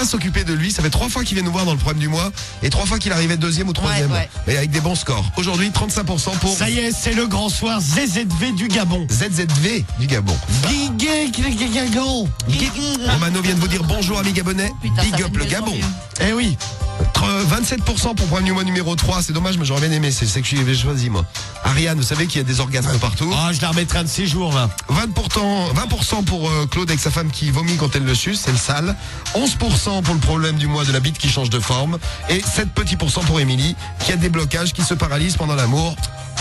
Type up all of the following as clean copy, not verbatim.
s'occuper de lui. Ça fait 3 fois qu'il vient nous voir dans le problème du mois et 3 fois qu'il arrivait deuxième ou troisième. Ouais. Et avec des bons scores. Aujourd'hui, 35% pour Ça y est, c'est le grand soir ZZV du Gabon. ZZV du Gabon. Gabon. Romano vient de vous dire bonjour amis gabonais. Putain, Big ça up fait le de Gabon. mieux en mieux. Eh oui. 27% pour problème du mois numéro 3. C'est dommage, mais j'aurais bien aimé. C'est que j'ai choisi moi. Ariane, vous savez qu'il y a des orgasmes partout. Ah, je la remettrai un de ces jours là. 20% pour Claude avec sa femme qui vomit quand elle le suce, c'est le sale. 11% pour le problème du mois de la bite qui change de forme. Et 7 petits pourcents pour Émilie qui a des blocages, qui se paralyse pendant l'amour.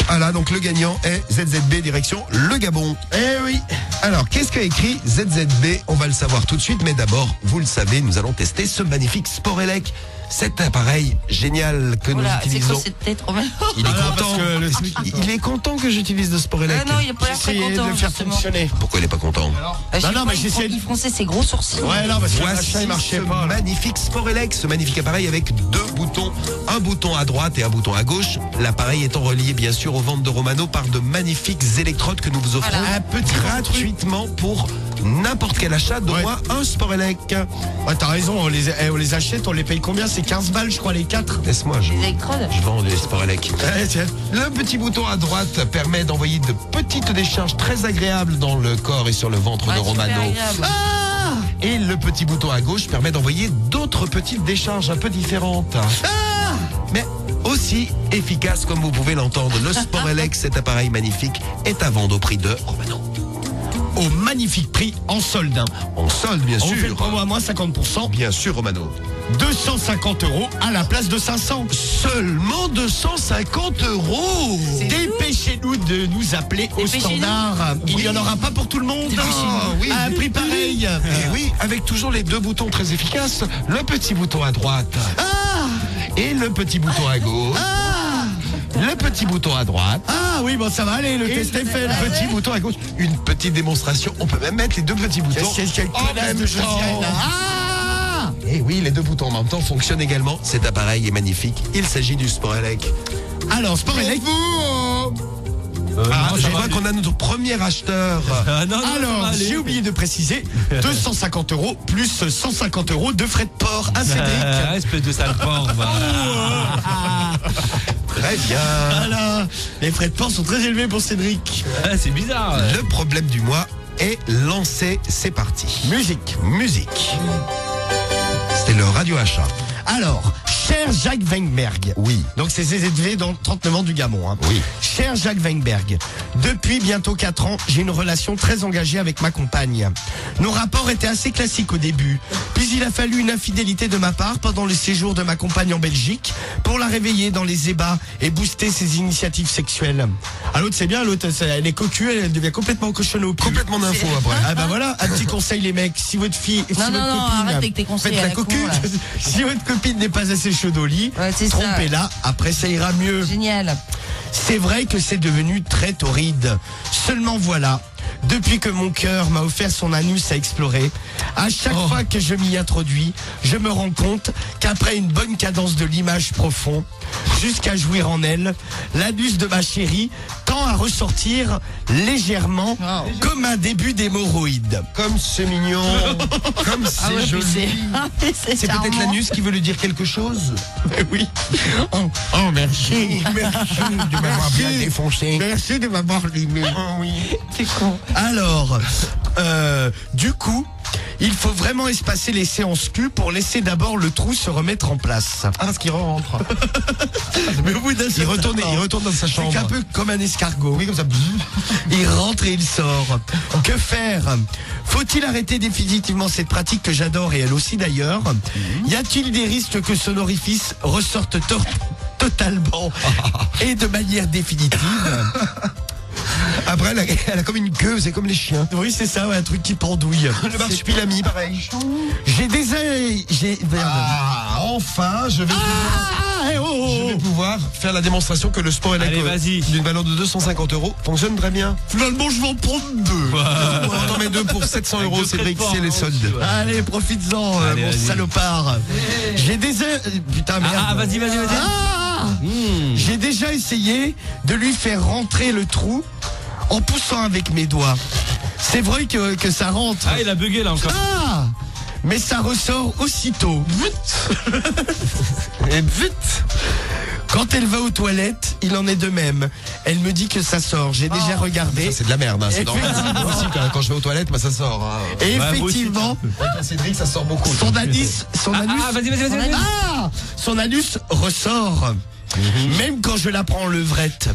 Voilà, donc le gagnant est ZZB direction le Gabon. Eh oui. Alors, qu'est-ce qu'a écrit ZZB? On va le savoir tout de suite, mais d'abord, vous le savez, nous allons tester ce magnifique Sporelec. Cet appareil génial que nous Voilà, c'est quoi utilisons. cette tête, Romain? Il est Ah, content. parce que le SMIC, Il est content que j'utilise le Sporelec. Non, il a pas l'air très J'essayais de content. le faire justement. fonctionner. Pourquoi il est pas content? Non, mais j'essaie de- Il fronçait ses gros sourcils. Ouais, non, parce que le Voici machin, il marchait ce pas. là. magnifique Sporelec, ce magnifique appareil avec 2 boutons, un bouton à droite et un bouton à gauche. L'appareil étant relié bien sûr aux ventes de Romano par de magnifiques électrodes que nous vous offrons Voilà. Un petit gratuitement pour n'importe quel achat d'au Ouais. moins un Sporelec. Ouais, t'as raison, on les achète, on les paye combien? C'est 15 balles, je crois, les 4. Laisse-moi, Les électrodes. je vends des Sporelec. Tiens. Le petit bouton à droite permet d'envoyer de petites décharges très agréables dans le corps et sur le ventre Ouais, de super Romano. agréable. Et le petit bouton à gauche permet d'envoyer d'autres petites décharges un peu différentes. Mais aussi efficace comme vous pouvez l'entendre. Le Sporelec, cet appareil magnifique, est à vendre au prix de Romano. Au magnifique prix en solde. On solde bien On fait le sûr. promo à moins 50%. Bien sûr Romano. 250 € à la place de 500. Seulement 250 €. C'est Dépêchez-nous de nous appeler au Dépêchez-nous. standard. Il n'y en aura pas pour tout le monde. Dépêchez-nous. Oui. À un prix pareil. Et oui, avec toujours les 2 boutons très efficaces. Le petit bouton à droite et le petit bouton à gauche. Le petit bouton à droite. Ah oui, bon ça va aller, le Et test est fait. le petit bouton à gauche. Une petite démonstration. On peut même mettre les 2 petits boutons Quelle en connasse même de Josiane. temps. Ah Et oui, les 2 boutons en même temps fonctionnent également. Cet appareil est magnifique. Il s'agit du Sporelec. Alors, Sport Elec. Je vois qu'on a notre premier acheteur. Alors, j'ai oublié de préciser, 250 € plus 150 € de frais de port à Cédric. Espèce de sale porc, va. Très bien. Voilà, les frais de port sont très élevés pour Cédric. C'est bizarre. Le problème du mois est lancé. C'est parti. Musique. Musique. C'était le radio achat. Alors, cher Jacques Weinberg. Oui. Donc c'est ZZV dans 39 ans du Gabon. Hein. Oui. Cher Jacques Weinberg, depuis bientôt 4 ans, j'ai une relation très engagée avec ma compagne. Nos rapports étaient assez classiques au début, puis il a fallu une infidélité de ma part pendant le séjour de ma compagne en Belgique pour la réveiller dans les ébats et booster ses initiatives sexuelles. Ah, l'autre c'est bien, l'autre elle est cocu, elle devient complètement cochonne au cul. Complètement d'infos après. Ah bah voilà, un petit conseil les mecs, si votre fille, si Non, votre non, copine, arrête avec tes conseils faites à la la con, cocu, là. si votre copine n'est pas assez chaude au lit, Ouais, c'est ça. trompez-la, après ça ira mieux. Génial. C'est vrai que c'est devenu très torride. Seulement voilà, depuis que mon cœur m'a offert son anus à explorer, à chaque fois que je m'y introduis, je me rends compte qu'après une bonne cadence de l'image profond, jusqu'à jouir en elle, l'anus de ma chérie tend à ressortir légèrement comme un début d'hémorroïde. Comme c'est mignon. Comme c'est Ah ouais, puis joli. c'est C'est peut-être charmant. l'anus qui veut lui dire quelque chose. Oui. Oh merci. De m'avoir bien défoncé. Merci de m'avoir limé. Oui. C'est con. Alors, du coup, il faut vraiment espacer les séances Q pour laisser d'abord le trou se remettre en place. Ah, parce qu'il rentre. Mais au bout d'un Il certain retourne, temps, il retourne dans sa c'est chambre. un peu comme un escargot. Oui, comme ça. Il rentre et il sort. Que faire? Faut-il arrêter définitivement cette pratique que j'adore et elle aussi d'ailleurs? Y a-t-il des risques que son orifice ressorte totalement et de manière définitive? Après, elle a comme une queue, c'est comme les chiens. Oui, c'est ça, ouais, un truc qui pendouille. Le marsupilami, pareil. Enfin, je vais pouvoir faire la démonstration que le sport Allez, vas-y. d'une valeur de 250 € fonctionne très bien. Finalement, je vais en prendre 2. On en met 2 pour 700 €, Cédric, c'est les soldes. Allez, profites-en, Allez, mon vas-y. salopard. J'ai des... Putain, merde. Ah, vas-y. Ah J'ai déjà essayé de lui faire rentrer le trou en poussant avec mes doigts. C'est vrai que ça rentre. Ah, il a bugué là encore. Ah mais ça ressort aussitôt. Et vite. Quand elle va aux toilettes, il en est de même. Elle me dit que ça sort. J'ai déjà regardé. Ça, c'est de la merde, hein, c'est normal. Effectivement. Moi aussi, quand je vais aux toilettes, bah, ça sort. Hein. Et Ouais, vous aussi. effectivement, Avec Cédric, ça sort beaucoup. son anus, Vas-y. son anus ressort. Même quand je la prends en levrette,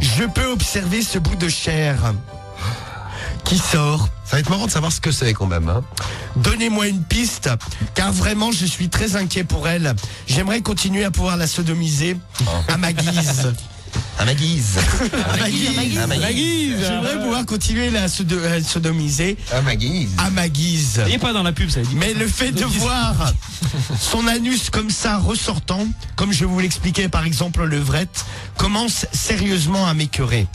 je peux observer ce bout de chair qui sort. Ça va être marrant de savoir ce que c'est quand même. Hein. Donnez-moi une piste, car vraiment je suis très inquiet pour elle. J'aimerais continuer à pouvoir la sodomiser à ma guise. À ma guise. À ma guise. À ma guise. J'aimerais pouvoir continuer à la sodomiser À ma guise. à ma guise. Il est pas dans la pub, ça dit. Mais le fait de voir son anus comme ça ressortant, comme je vous l'expliquais par exemple le levrette, commence sérieusement à m'écœurer.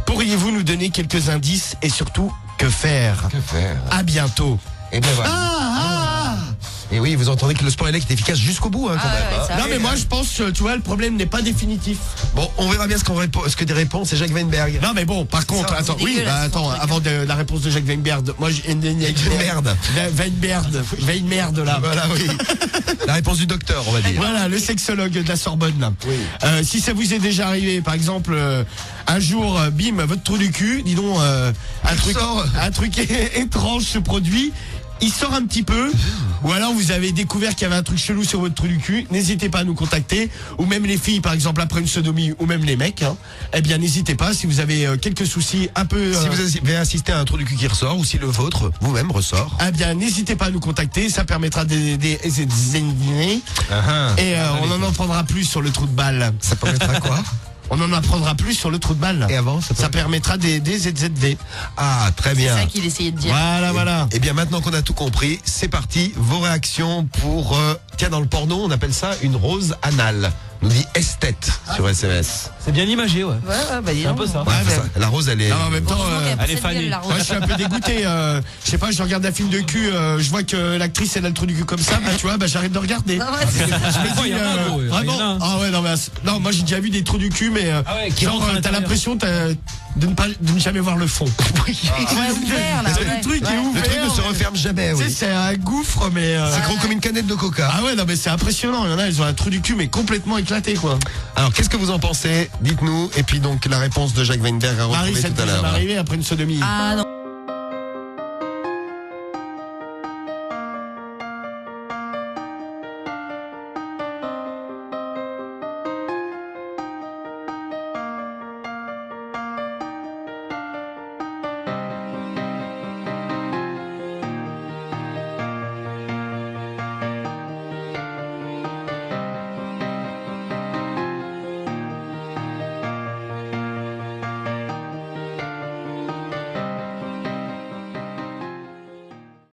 Pourriez-vous nous donner quelques indices et surtout que faire? Que faire? À bientôt. Et bien voilà. Et oui, vous entendez que le sport élect est efficace jusqu'au bout, hein, quand même. ouais, Hein. ça Non mais moi je pense, tu vois, le problème n'est pas définitif. Bon, on verra bien ce que des réponses, c'est Jacques Weinberg. Non mais bon, par contre, Ça, attends, c'est oui, dégueulasse, attends, ce truc. avant la réponse de Jacques Weinberg, moi j'ai une Merde. Weinberg là. Voilà, oui. La réponse du docteur, on va dire. Voilà, le sexologue de la Sorbonne. Là. Oui. Si ça vous est déjà arrivé, par exemple, un jour, bim, votre trou du cul, dis donc, un truc étrange se produit. Il sort un petit peu, ou alors vous avez découvert qu'il y avait un truc chelou sur votre trou du cul, n'hésitez pas à nous contacter, ou même les filles par exemple après une sodomie, ou même les mecs, hein, eh bien n'hésitez pas si vous avez quelques soucis un peu... Si vous avez assisté à un trou du cul qui ressort, ou si le vôtre, vous-même, ressort. eh bien n'hésitez pas à nous contacter, ça permettra et on en apprendra plus sur le trou de balle. Ça permettra quoi? On en apprendra plus sur le trou de balle. Et avant, Ça permettra des ZZV. Ah, très C'est bien. ça qu'il essayait de dire. Voilà. Et bien maintenant qu'on a tout compris, c'est parti. Vos réactions pour... tiens, dans le porno, on appelle ça une rose anale. Nous dit esthète sur SMS. C'est bien imagé, ouais. Ouais, bah dis C'est un donc. peu ça. Ouais, mais- ça, la rose, elle est... Non, en même temps, Heureusement qu'il y a pas elle est cette gueule, fanée. la rose. moi, je suis un peu dégoûté. Je sais pas, je regarde un film de cul, je vois que l'actrice elle a le trou du cul comme ça, bah tu vois, bah j'arrête de regarder. Ah ouais, c'est ça. Je me fois, dis, il y en a, gros, il y en a vraiment. un. Ah ouais, non, mais non, moi j'ai déjà vu des trous du cul, mais Ah ouais, qui genre rentrent à t'as l'intérieur. l'impression de ne jamais voir le fond. Ouais, ouvert là. Le truc est ouvert. Le truc ne se mais- referme jamais, Tu sais, oui. c'est un gouffre, mais. C'est gros comme une canette de coca. Ah ouais, non, mais c'est impressionnant. Il y en a, ils ont un trou du cul, mais complètement éclaté, quoi. Alors, qu'est-ce que vous en pensez? Dites-nous. Et puis donc, la réponse de Jacques Weinberg à Marie, retrouver ça tout t'est à jamais l'heure. arrivé après une sodomie. Ah non.